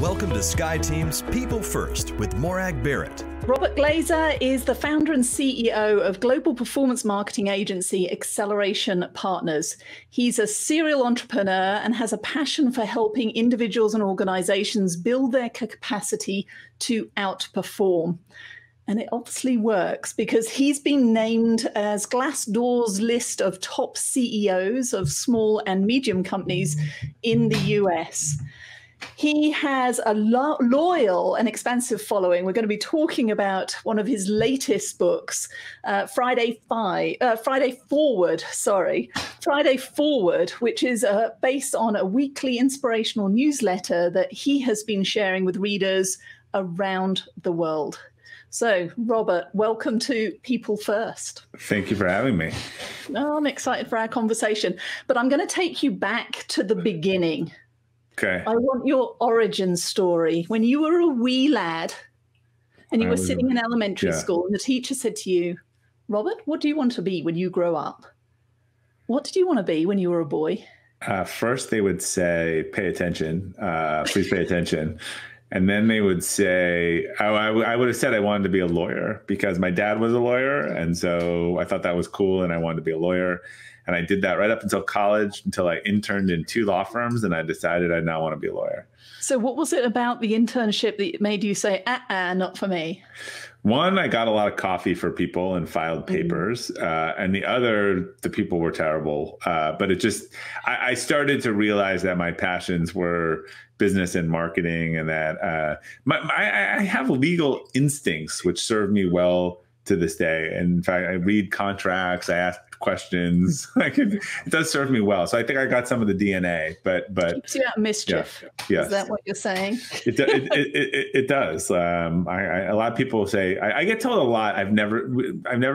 Welcome to SkyeTeam's People First with Morag Barrett. Robert Glazer is the founder and CEO of global performance marketing agency Acceleration Partners. He's a serial entrepreneur and has a passion for helping individuals and organizations build their capacity to outperform. And it obviously works because he's been named as Glassdoor's list of top CEOs of small and medium companies in the US. He has a loyal and expansive following. We're going to be talking about one of his latest books, Friday Forward, which is based on a weekly inspirational newsletter that he has been sharing with readers around the world. So, Robert, welcome to People First. Thank you for having me. Oh, I'm excited for our conversation, but I'm going to take you back to the beginning. Okay. I want your origin story. When you were a wee lad and you were sitting in elementary school and the teacher said to you, Robert, what do you want to be when you grow up? What did you want to be when you were a boy? First, they would say, pay attention. Please pay attention. And then they would say, I would have said I wanted to be a lawyer because my dad was a lawyer. And so I thought that was cool and I wanted to be a lawyer. And I did that right up until college, until I interned in 2 law firms, and I decided I now want to be a lawyer. So what was it about the internship that made you say, not for me? One, I got a lot of coffee for people and filed papers. And the other, the people were terrible. But it just, I started to realize that my passions were business and marketing, and that I have legal instincts, which serve me well to this day. And in fact, I read contracts, I ask questions. It does serve me well. So I think I got some of the DNA, but keeps you out of mischief. Yes. Is that what you're saying? It does. A lot of people say, I get told a lot. I've never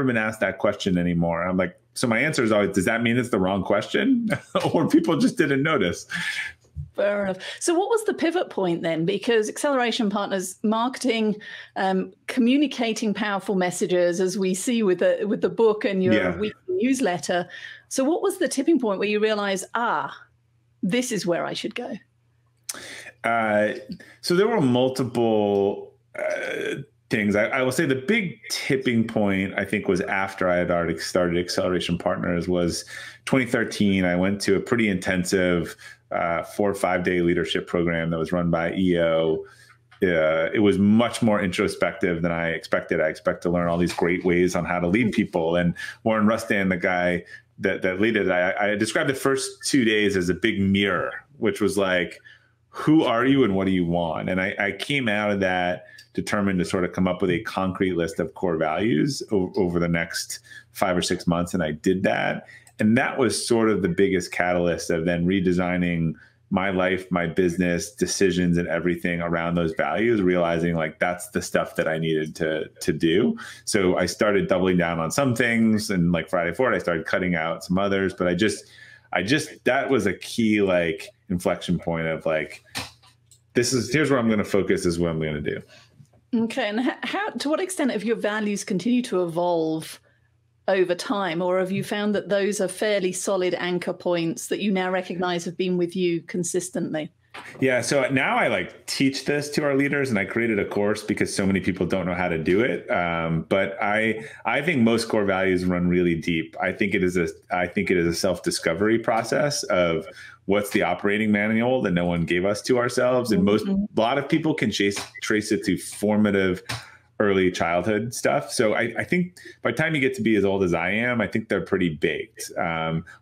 been asked that question anymore. I'm like, so my answer is always, does that mean it's the wrong question? Or people just didn't notice? Fair enough. So what was the pivot point then? Because Acceleration Partners marketing, communicating powerful messages, as we see with the book and your weekly newsletter. So what was the tipping point where you realized, this is where I should go? So there were multiple things. I will say the big tipping point, I think, was after I had already started Acceleration Partners, was 2013. I went to a pretty intensive 4 or 5 day leadership program that was run by EO. It was much more introspective than I expected. I expect to learn all these great ways on how to lead people. And Warren Rustan, the guy that led it, I described the first 2 days as a big mirror, which was like, who are you and what do you want? And I came out of that determined to sort of come up with a concrete list of core values over the next 5 or 6 months. And I did that. And that was sort of the biggest catalyst of then redesigning my life, my business, decisions, and everything around those values, realizing like that's the stuff that I needed to do. So I started doubling down on some things, and like Friday Forward, I started cutting out some others. But I just that was a key like inflection point of like, here's where I'm going to focus, is what I'm going to do. Okay. And to what extent have your values continued to evolve over time, or have you found that those are fairly solid anchor points that you now recognize have been with you consistently? Yeah. So now I like teach this to our leaders, and I created a course because so many people don't know how to do it. But I think most core values run really deep. I think it is a self-discovery process of what's the operating manual that no one gave us to ourselves. And a lot of people can trace it to formative early childhood stuff. So I think by the time you get to be as old as I am, I think they're pretty baked.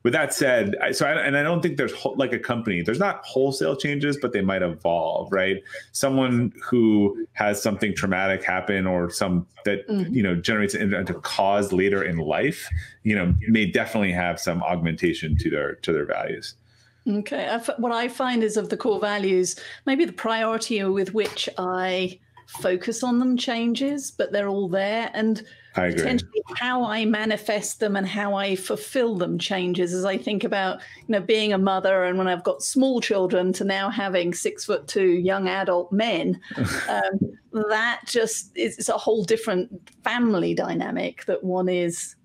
With that said, I don't think there's like a company, there's not wholesale changes, but they might evolve, right? Someone who has something traumatic happen, or generates a cause later in life, may definitely have some augmentation to their values. Okay. What I find is, of the core values, maybe the priority with which I focus on them changes, but they're all there. And I agree. Potentially how I manifest them and how I fulfill them changes as I think about, being a mother, and when I've got small children to now having 6'2" young adult men, that just is a whole different family dynamic that one is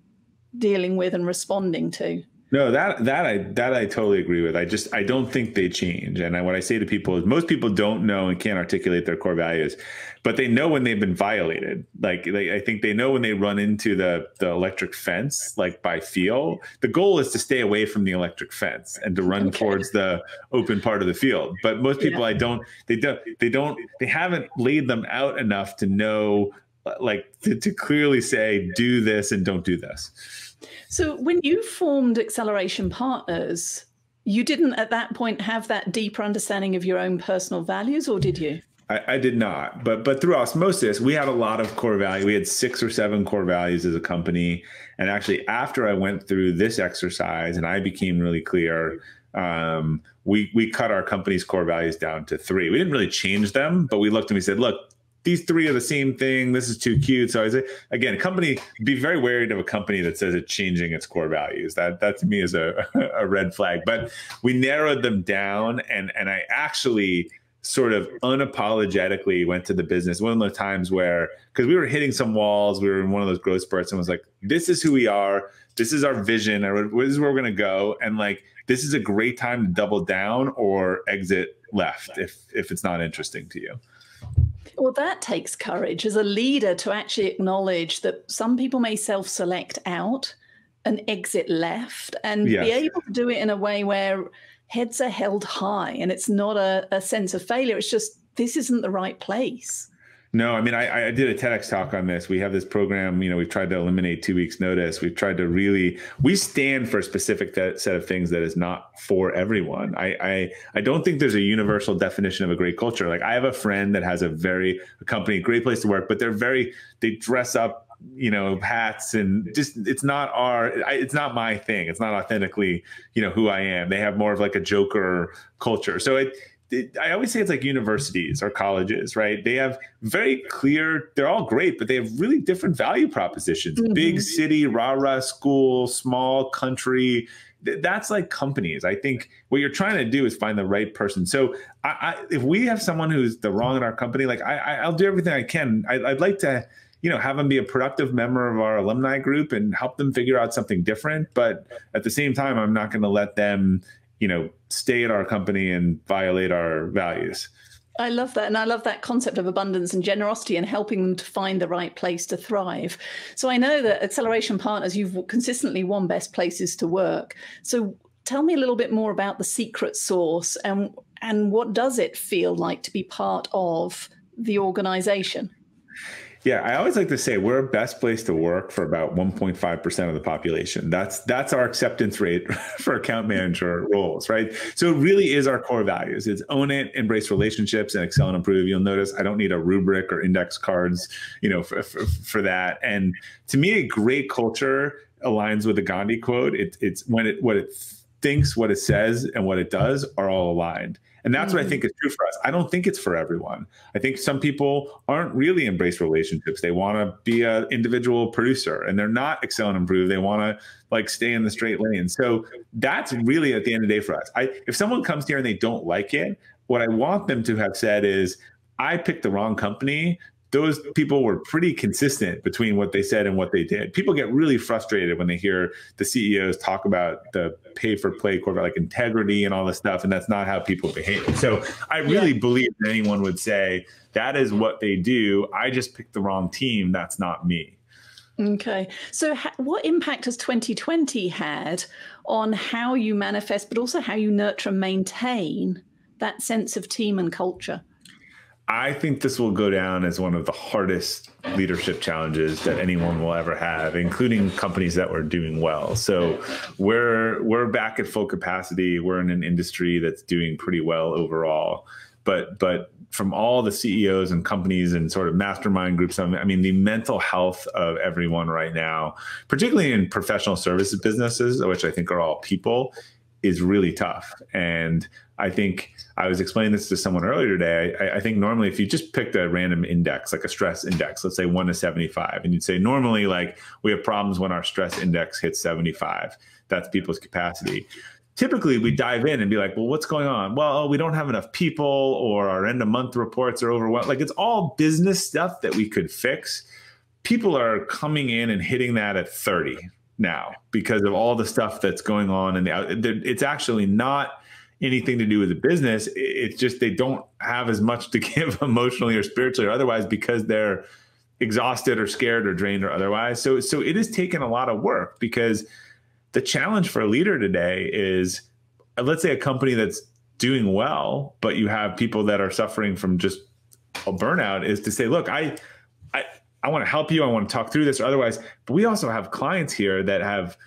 dealing with and responding to. No, that I totally agree with. I don't think they change. And what I say to people is most people don't know and can't articulate their core values, but they know when they've been violated. Like I think they know when they run into the electric fence, like by feel. The goal is to stay away from the electric fence and to run towards the open part of the field. But most people, they haven't laid them out enough to know, like to clearly say, do this and don't do this. So when you formed Acceleration Partners, you didn't at that point have that deeper understanding of your own personal values, or did you? I did not, but through osmosis, we had a lot of core values. We had 6 or 7 core values as a company. And actually, after I went through this exercise and I became really clear, we cut our company's core values down to 3. We didn't really change them, but we looked and we said, look, these 3 are the same thing. This is too cute. So I say, again, a company, be very wary of a company that says it's changing its core values. That to me is a red flag. But we narrowed them down, and I actually sort of unapologetically went to the business. One of those times where, because we were hitting some walls, we were in one of those growth spurts, and was like, this is who we are. This is our vision. This is where we're going to go. And like, this is a great time to double down or exit left if it's not interesting to you. Well, that takes courage as a leader to actually acknowledge that some people may self-select out and exit left, and be able to do it in a way where heads are held high and it's not a sense of failure. It's just, this isn't the right place. No, I mean, I did a TEDx talk on this. We have this program, we've tried to eliminate 2 weeks notice. We've tried to we stand for a specific set of things that is not for everyone. I don't think there's a universal definition of a great culture. Like I have a friend that has a company, great place to work, but they dress up, hats, and just, it's not my thing. It's not authentically, who I am. They have more of like a Joker culture. So I always say it's like universities or colleges, right? They have very clear, they're all great, but they have really different value propositions. Mm-hmm. Big city, rah-rah school, small country. That's like companies. I think what you're trying to do is find the right person. So if we have someone who's the wrong in our company, like I'll do everything I can. I'd like to, have them be a productive member of our alumni group and help them figure out something different. But at the same time, I'm not going to let them stay at our company and violate our values. I love that. And I love that concept of abundance and generosity and helping them to find the right place to thrive. So I know that Acceleration Partners, you've consistently won best places to work. So tell me a little bit more about the secret sauce and what does it feel like to be part of the organization? Yeah, I always like to say we're a best place to work for about 1.5% of the population. That's our acceptance rate for account manager roles, right? So it really is our core values. It's own it, embrace relationships, and excel and improve. You'll notice I don't need a rubric or index cards, for that. And to me, a great culture aligns with the Gandhi quote. It's when what it thinks, what it says, and what it does are all aligned. And that's what I think is true for us. I don't think it's for everyone. I think some people aren't really embrace relationships. They want to be an individual producer and they're not excel and improve. They want to like stay in the straight lane. So that's really at the end of the day for us. If someone comes here and they don't like it, what I want them to have said is, I picked the wrong company. Those people were pretty consistent between what they said and what they did. People get really frustrated when they hear the CEOs talk about the pay for play core, like integrity and all this stuff. And that's not how people behave. So I really believe that anyone would say that is what they do. I just picked the wrong team. That's not me. Okay. So what impact has 2020 had on how you manifest, but also how you nurture and maintain that sense of team and culture? I think this will go down as one of the hardest leadership challenges that anyone will ever have, including companies that were doing well. So we're back at full capacity. We're in an industry that's doing pretty well overall. But from all the CEOs and companies and sort of mastermind groups, I mean, the mental health of everyone right now, particularly in professional services businesses, which I think are all people, is really tough. And I think I was explaining this to someone earlier today. I think normally if you just picked a random index, like a stress index, let's say 1 to 75, and you'd say normally like we have problems when our stress index hits 75. That's people's capacity. Typically we dive in and be like, well, what's going on? Well, we don't have enough people, or our end of month reports are overwhelmed. Like it's all business stuff that we could fix. People are coming in and hitting that at 30. now because of all the stuff that's going on. And it's actually not anything to do with the business. It's just they don't have as much to give emotionally or spiritually or otherwise because they're exhausted or scared or drained or otherwise. So it has taken a lot of work, because the challenge for a leader today is, let's say a company that's doing well, but you have people that are suffering from just a burnout, is to say, look, I want to help you. I want to talk through this or otherwise, but we also have clients here that have,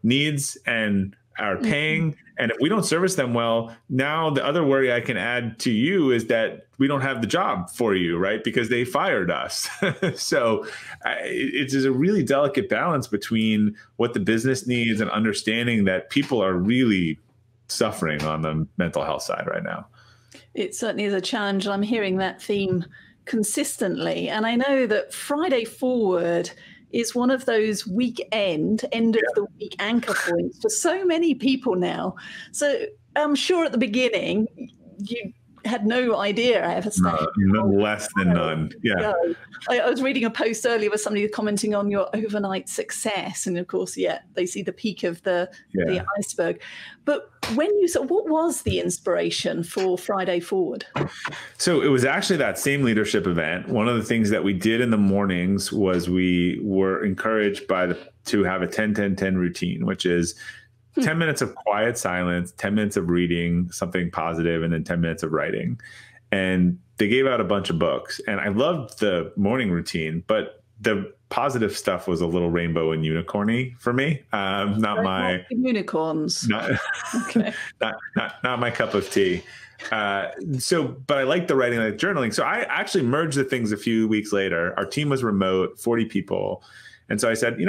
needs and are paying. And if we don't service them well, now the other worry I can add to you is that we don't have the job for you, right? Because they fired us. So it's a really delicate balance between what the business needs and understanding that people are really suffering on the mental health side right now. It certainly is a challenge. I'm hearing that theme consistently. And I know that Friday Forward is one of those end of the week anchor points for so many people now. So I'm sure at the beginning you had no idea. I have less than none. Yeah. I was reading a post earlier with somebody commenting on your overnight success, and of course, they see the peak of the iceberg. But what was the inspiration for Friday Forward? So it was actually that same leadership event. One of the things that we did in the mornings was we were encouraged to have a 10-10-10 routine, which is 10 minutes of quiet silence, 10 minutes of reading something positive, and then 10 minutes of writing. And they gave out a bunch of books. And I loved the morning routine, but the positive stuff was a little rainbow and unicorny for me. Not my unicorns. Not my cup of tea. But I liked the writing, like journaling. So I actually merged the things a few weeks later. Our team was remote, 40 people. And so I said,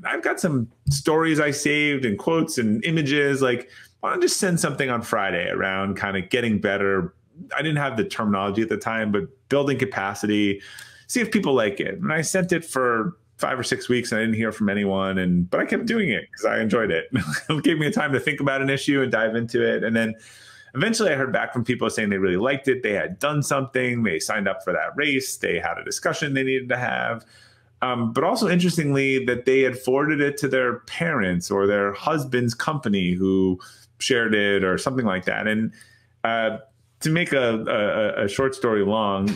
I've got some stories I saved and quotes and images. Like, why don't I just send something on Friday around kind of getting better? I didn't have the terminology at the time, but building capacity, see if people like it. And I sent it for 5 or 6 weeks and I didn't hear from anyone. But I kept doing it because I enjoyed it. It gave me a time to think about an issue and dive into it. And then eventually I heard back from people saying they really liked it. They had done something. They signed up for that race. They had a discussion they needed to have. But also interestingly, that they had forwarded it to their parents or their husband's company who shared it or something like that. And to make a short story long,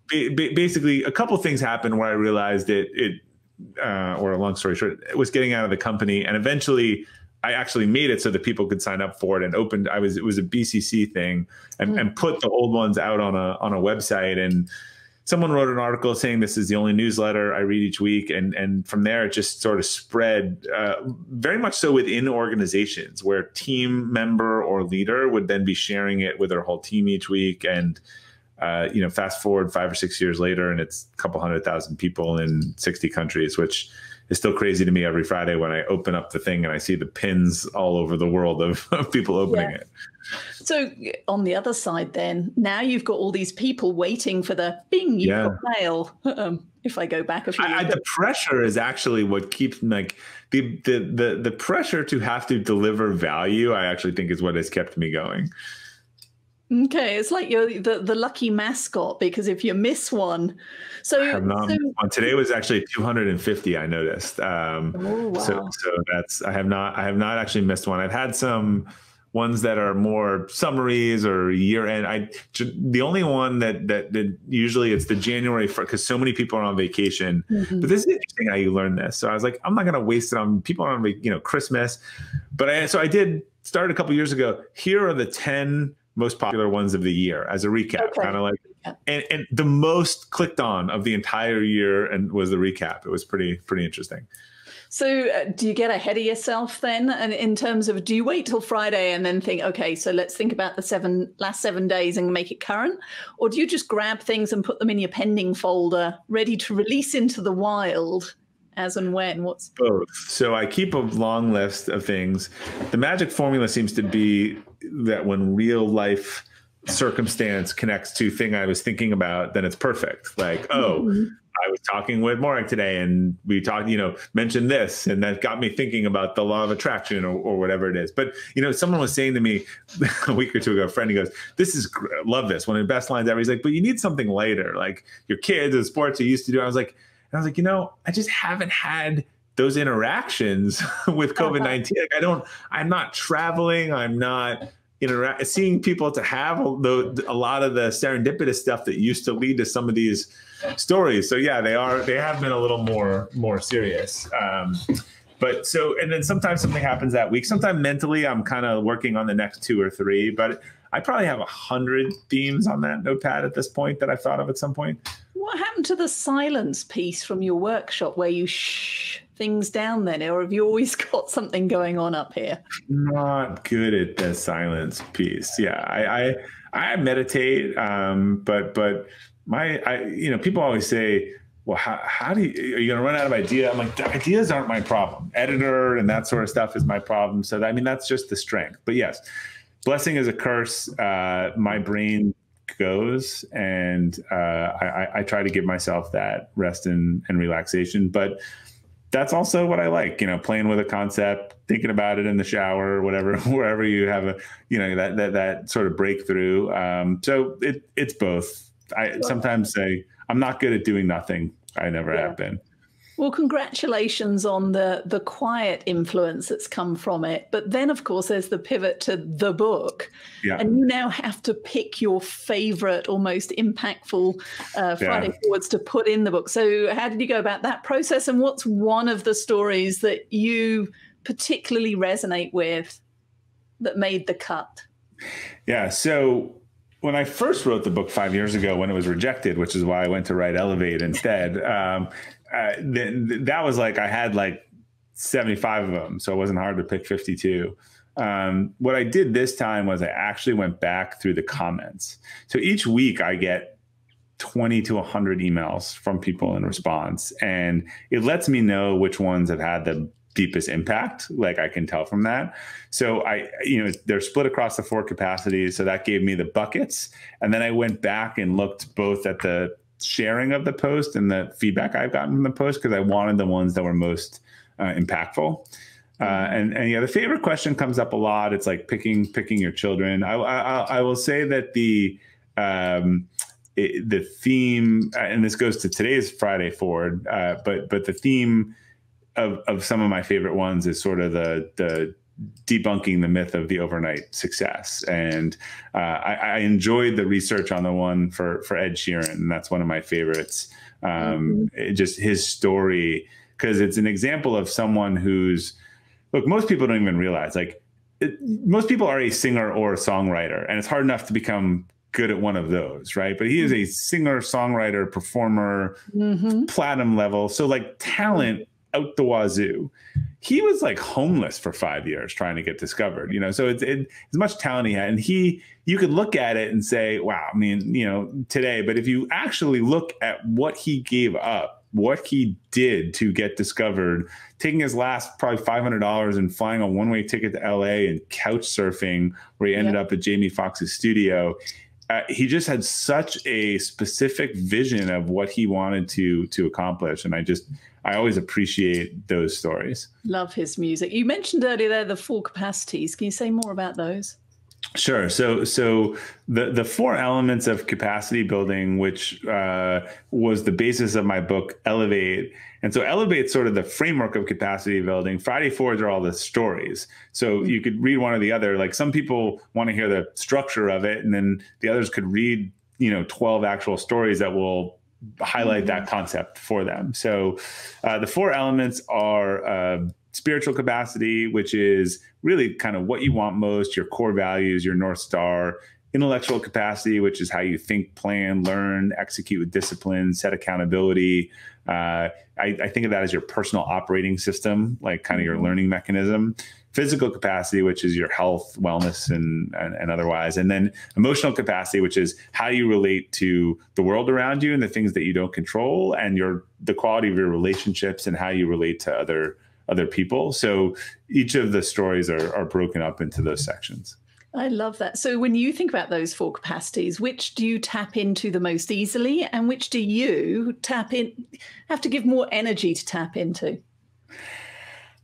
basically a couple of things happened where I realized or a long story short, it was getting out of the company. And eventually I actually made it so that people could sign up for it and it was a BCC thing and put the old ones out on a website. And someone wrote an article saying this is the only newsletter I read each week. And from there, it just sort of spread very much so within organizations where team member or leader would then be sharing it with their whole team each week. And, fast forward 5 or 6 years later, and it's a couple 100,000 people in 60 countries, which is still crazy to me every Friday when I open up the thing and I see the pins all over the world of people opening it. So on the other side, then now you've got all these people waiting for the bing, you've got mail. If I go back a few years the pressure is actually what keeps the pressure to have to deliver value. I actually think is what has kept me going. Okay, it's like you're the lucky mascot, because if you miss one, today was actually 250. I noticed. Wow. So that's I have not actually missed one. I've had some ones that are more summaries or year end. The only one that usually it's the January, because so many people are on vacation. But this is interesting how you learn this. So I was like, I'm not going to waste it on people on Christmas. But I did start a couple years ago. Here are the 10 most popular ones of the year as a recap, kind of like, and the most clicked on of the entire year and was the recap. It was pretty interesting. So do you get ahead of yourself then? And in terms of, do you wait till Friday and then think, okay, so let's think about the last 7 days and make it current? Or do you just grab things and put them in your pending folder, ready to release into the wild as and when? What's both? So I keep a long list of things. The magic formula seems to be that when real life circumstance connects to thing I was thinking about, then it's perfect. Like, I was talking with Morag today and we talked, mentioned this, and that got me thinking about the law of attraction or whatever it is. But, someone was saying to me a week or two ago, a friend, he goes, love this, one of the best lines ever. He's like, but you need something lighter, like your kids and sports you used to do. I was like, I just haven't had those interactions with COVID-19. Like I'm not traveling. I'm not seeing people to have a lot of the serendipitous stuff that used to lead to some of these stories. So yeah, they have been a little more serious. And then sometimes something happens that week. Sometimes mentally I'm kind of working on the next 2 or 3, but I probably have 100 themes on that notepad at this point that I thought of at some point. What happened to the silence piece from your workshop where you shh things down then? Or have you always got something going on up here? Not good at the silence piece. Yeah, I meditate, but people always say, well, how are you going to run out of ideas? I'm like, the ideas aren't my problem. Editor and that sort of stuff is my problem. So that's just the strength. But yes, blessing is a curse. My brain goes, and I try to give myself that rest and relaxation. But that's also what I like, playing with a concept, thinking about it in the shower, whatever, wherever you have that sort of breakthrough. So it's both. I sometimes say I'm not good at doing nothing. I never have been. Well, congratulations on the quiet influence that's come from it. But then, of course, there's the pivot to the book. Yeah. And you now have to pick your favorite or most impactful Friday forwards to put in the book. So how did you go about that process? And what's one of the stories that you particularly resonate with that made the cut? Yeah. So when I first wrote the book 5 years ago, when it was rejected, which is why I went to write Elevate instead, that was like I had like 75 of them, so it wasn't hard to pick 52. What I did this time was I actually went back through the comments. So each week I get 20 to 100 emails from people in response, and it lets me know which ones have had the deepest impact. Like I can tell from that. So they're split across the 4 capacities. So that gave me the buckets. And then I went back and looked both at the sharing of the post and the feedback I've gotten from the post, because I wanted the ones that were most impactful. And the favorite question comes up a lot. It's like picking your children. I will say that the theme, and this goes to today's Friday Forward, but the theme of some of my favorite ones is sort of the debunking the myth of the overnight success. And I enjoyed the research on the one for Ed Sheeran, and that's one of my favorites. Just his story, because it's an example of someone who's, look, most people don't even realize, most people are a singer or a songwriter, and it's hard enough to become good at one of those, right? But he is a singer, songwriter, performer, platinum level. So like talent out the wazoo. He was like homeless for 5 years trying to get discovered, so it's as much talent he had. And you could look at it and say, wow, I mean, today, but if you actually look at what he gave up, what he did to get discovered, taking his last probably $500 and flying a one-way ticket to LA and couch surfing, where he ended up at Jamie Foxx's studio. He just had such a specific vision of what he wanted to accomplish. And I always appreciate those stories. Love his music. You mentioned earlier there the 4 capacities. Can you say more about those? Sure. So the 4 elements of capacity building, which was the basis of my book, Elevate. And so Elevate is sort of the framework of capacity building. Friday Forwards are all the stories. So you could read one or the other. Like some people want to hear the structure of it, and then the others could read, 12 actual stories that will highlight that concept for them. So the 4 elements are spiritual capacity, which is really kind of what you want most, your core values, your North Star. Intellectual capacity, which is how you think, plan, learn, execute with discipline, set accountability. I think of that as your personal operating system, like kind of your learning mechanism. Physical capacity, which is your health, wellness, and otherwise. And then emotional capacity, which is how you relate to the world around you and the things that you don't control, and the quality of your relationships and how you relate to other people. So each of the stories are broken up into those sections. I love that. So when you think about those 4 capacities, which do you tap into the most easily, and which do you have to give more energy to tap into?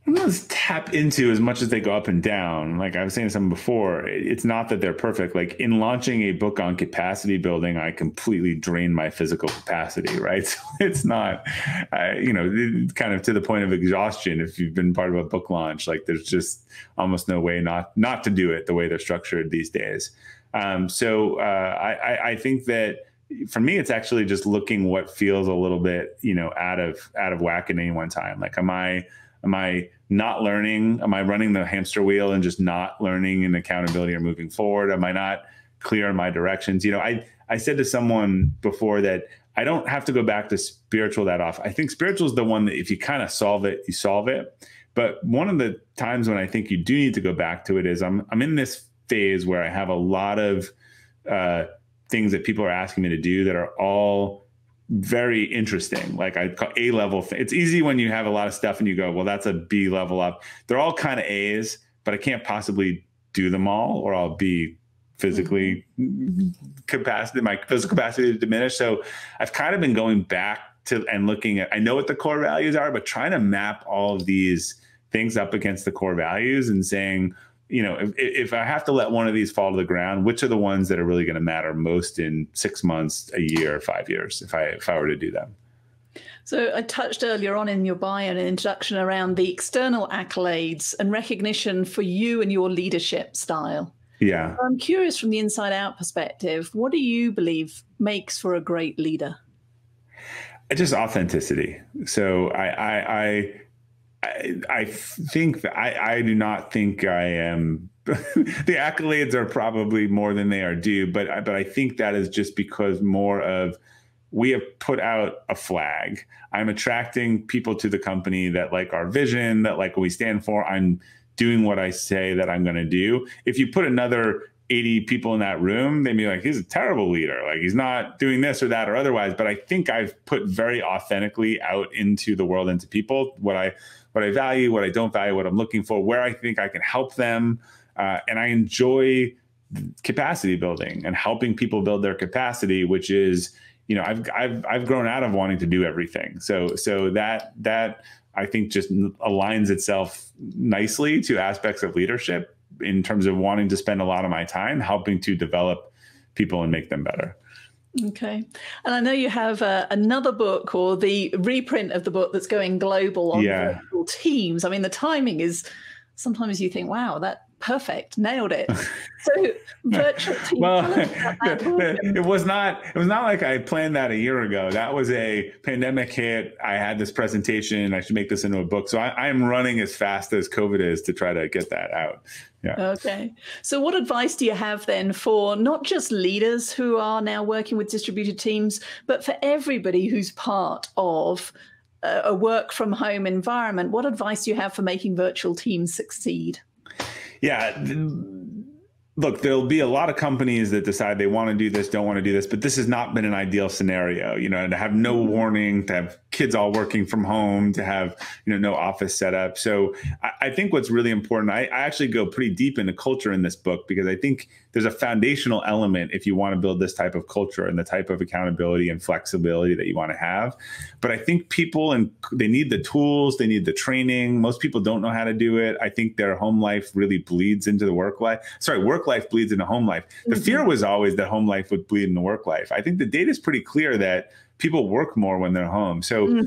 Let's tap into as much as they go up and down. Like I was saying to someone before, it's not that they're perfect. Like in launching a book on capacity building, I completely drained my physical capacity, right? So it's not, kind of to the point of exhaustion. If you've been part of a book launch, like there's just almost no way not to do it the way they're structured these days. I think that for me, it's actually just looking what feels a little bit, out of whack at any one time. Like, am I not learning? Am I running the hamster wheel and just not learning in accountability or moving forward? Am I not clear on my directions? I said to someone before that I don't have to go back to spiritual that often. I think spiritual is the one that if you kind of solve it, you solve it. But one of the times when I think you do need to go back to it is I'm in this phase where I have a lot of things that people are asking me to do that are all very interesting. Like I call A-level. It's easy when you have a lot of stuff and you go, well, that's a B level up. They're all kind of A's, but I can't possibly do them all or I'll be physically my physical capacity to diminish. So I've kind of been going back to and looking at, I know what the core values are, but trying to map all of these things up against the core values and saying, if I have to let one of these fall to the ground, which are the ones that are really going to matter most in 6 months, a year, 5 years, if I were to do them? So I touched earlier on in your bio and introduction around the external accolades and recognition for you and your leadership style. Yeah. I'm curious from the inside out perspective, what do you believe makes for a great leader? Just authenticity. So I think that I do not think I am. The accolades are probably more than they are due, but I think that is just because more of we have put out a flag. I'm attracting people to the company that like our vision, that like what we stand for. I'm doing what I say that I'm going to do. If you put another 80 people in that room, they'd be like, he's a terrible leader. Like he's not doing this or that or otherwise. But I think I've put very authentically out into the world, into people, what I value, what I don't value, what I'm looking for, where I think I can help them. And I enjoy capacity building and helping people build their capacity, which is, I've grown out of wanting to do everything. So that I think just aligns itself nicely to aspects of leadership in terms of wanting to spend a lot of my time helping to develop people and make them better. Okay. And I know you have another book or the reprint of the book that's going global on virtual teams. I mean, the timing is sometimes you think, wow, that perfect, nailed it. So virtual teams. Well, it was not like I planned that a year ago. That was a pandemic hit. I had this presentation. I should make this into a book. So I am running as fast as COVID is to try to get that out. Yeah. Okay. So what advice do you have then for not just leaders who are now working with distributed teams, but for everybody who's part of a work from home environment? What advice do you have for making virtual teams succeed? Yeah. Look, there'll be a lot of companies that decide they want to do this, don't want to do this, but this has not been an ideal scenario, to have no warning, to have kids all working from home, to have, no office setup. So I think what's really important, I actually go pretty deep into culture in this book, because I think there's a foundational element if you want to build this type of culture and the type of accountability and flexibility that you want to have. But I think people, and they need the tools, they need the training. Most people don't know how to do it. I think their home life really bleeds into the work life. Work life bleeds into home life. The fear was always that home life would bleed into work life. I think the data is pretty clear that people work more when they're home. So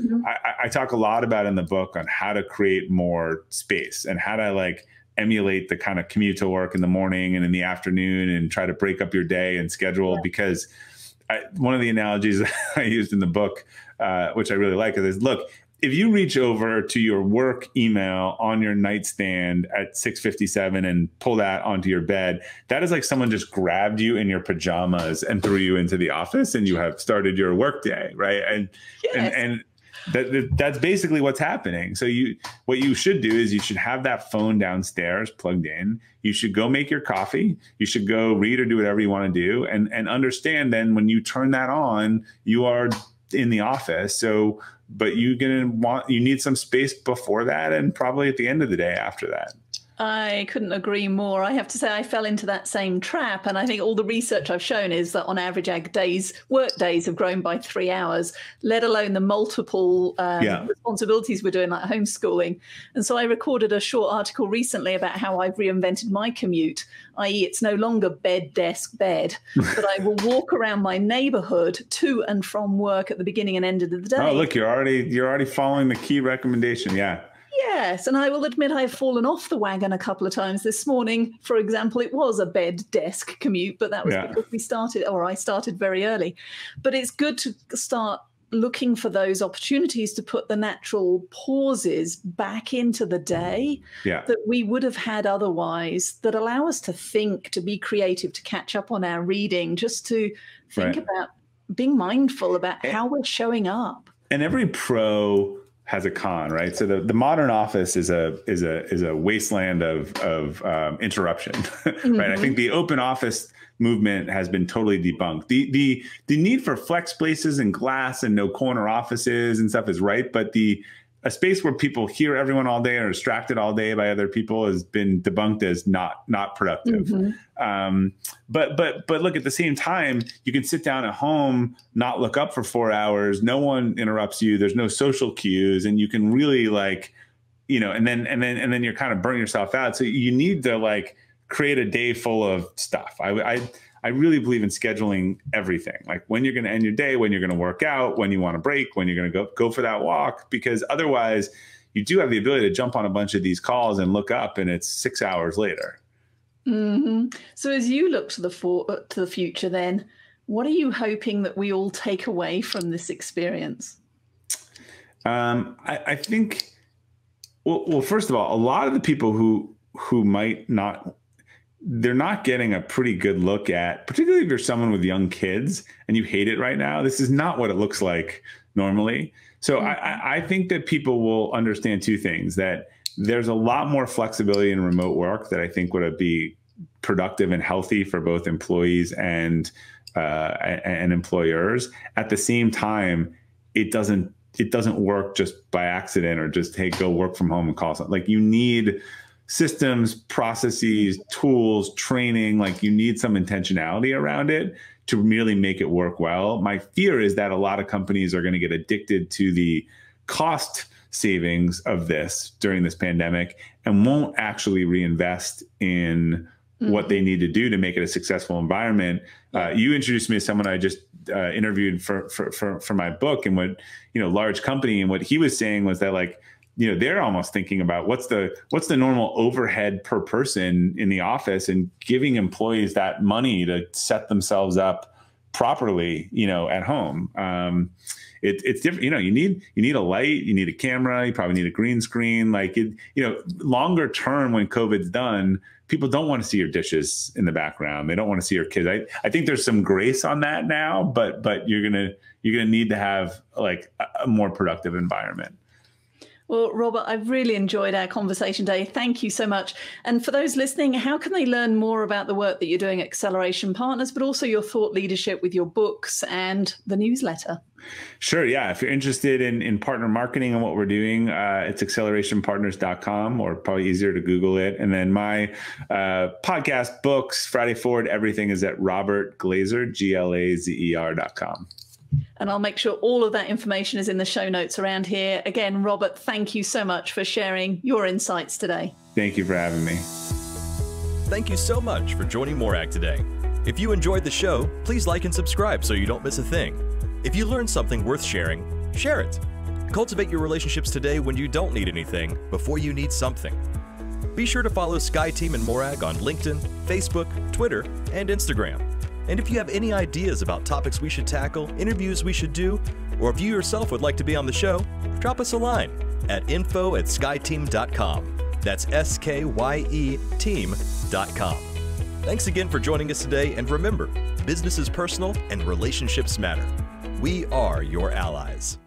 I talk a lot about in the book on how to create more space and how to emulate the kind of commute to work in the morning and in the afternoon and try to break up your day and schedule. Because one of the analogies I used in the book, which I really like, is look, if you reach over to your work email on your nightstand at 6:57 and pull that onto your bed, that is like someone just grabbed you in your pajamas and threw you into the office and you have started your work day, right? And that's basically what's happening. So what you should do is you should have that phone downstairs plugged in. You should go make your coffee. You should go read or do whatever you want to do, and understand then when you turn that on, you are in the office. But you need some space before that and probably at the end of the day after that. I couldn't agree more. I have to say I fell into that same trap. And I think all the research I've shown is that on average, our work days have grown by 3 hours, let alone the multiple responsibilities we're doing, like homeschooling. And so I recorded a short article recently about how I've reinvented my commute, i.e. it's no longer bed, desk, bed, but I will walk around my neighborhood to and from work at the beginning and end of the day. Oh, look, you're already following the key recommendation. Yeah. Yes, and I will admit I've fallen off the wagon a couple of times. This morning, for example, it was a bed desk commute, but that was because I started very early. But it's good to start looking for those opportunities to put the natural pauses back into the day that we would have had otherwise, that allow us to think, to be creative, to catch up on our reading, just to think about being mindful about how we're showing up. And every pro has a con, right? So the modern office is a wasteland of interruption, right? I think the open office movement has been totally debunked. The need for flex spaces and glass and no corner offices and stuff is right, but a space where people hear everyone all day and are distracted all day by other people has been debunked as not productive. But look, at the same time, you can sit down at home, not look up for 4 hours. No one interrupts you. There's no social cues, and you can really and then you're kind of burning yourself out. So you need to create a day full of stuff. I really believe in scheduling everything, like when you're going to end your day, when you're going to work out, when you want to break, when you're going to go for that walk, because otherwise you do have the ability to jump on a bunch of these calls and look up and it's 6 hours later. So as you look to the future, then what are you hoping that we all take away from this experience? I think, well, first of all, a lot of the people who might not, they're not getting a pretty good look at, particularly if you're someone with young kids and you hate it right now. This is not what it looks like normally. So I think that people will understand two things: that there's a lot more flexibility in remote work that I think would be productive and healthy for both employees and employers. At the same time, it doesn't work just by accident or just, hey, go work from home and call something. You need systems, processes, tools, training. You need some intentionality around it to really make it work well. My fear is that a lot of companies are going to get addicted to the cost savings of this during this pandemic and won't actually reinvest in what they need to do to make it a successful environment. You introduced me to someone I just interviewed for my book, and what, large company, and what he was saying was that they're almost thinking about what's the normal overhead per person in the office, and giving employees that money to set themselves up properly, at home. It's different. You need a light, you need a camera, you probably need a green screen. Longer term, when COVID's done, people don't want to see your dishes in the background. They don't want to see your kids. I think there's some grace on that now, but you're gonna need to have a more productive environment. Well, Robert, I've really enjoyed our conversation today. Thank you so much. And for those listening, how can they learn more about the work that you're doing at Acceleration Partners, but also your thought leadership with your books and the newsletter? Sure. Yeah. If you're interested in partner marketing and what we're doing, it's accelerationpartners.com, or probably easier to Google it. And then my podcast, books, Friday Forward, everything is at Robert Glazer, GLAZER.com. And I'll make sure all of that information is in the show notes around here. Again, Robert, thank you so much for sharing your insights today. Thank you for having me. Thank you so much for joining Morag today. If you enjoyed the show, please like and subscribe so you don't miss a thing. If you learned something worth sharing, share it. Cultivate your relationships today when you don't need anything before you need something. Be sure to follow SkyeTeam and Morag on LinkedIn, Facebook, Twitter, and Instagram. And if you have any ideas about topics we should tackle, interviews we should do, or if you yourself would like to be on the show, drop us a line at info@skyeteam.com. That's SKYE team.com. Thanks again for joining us today, and remember, business is personal and relationships matter. We are your allies.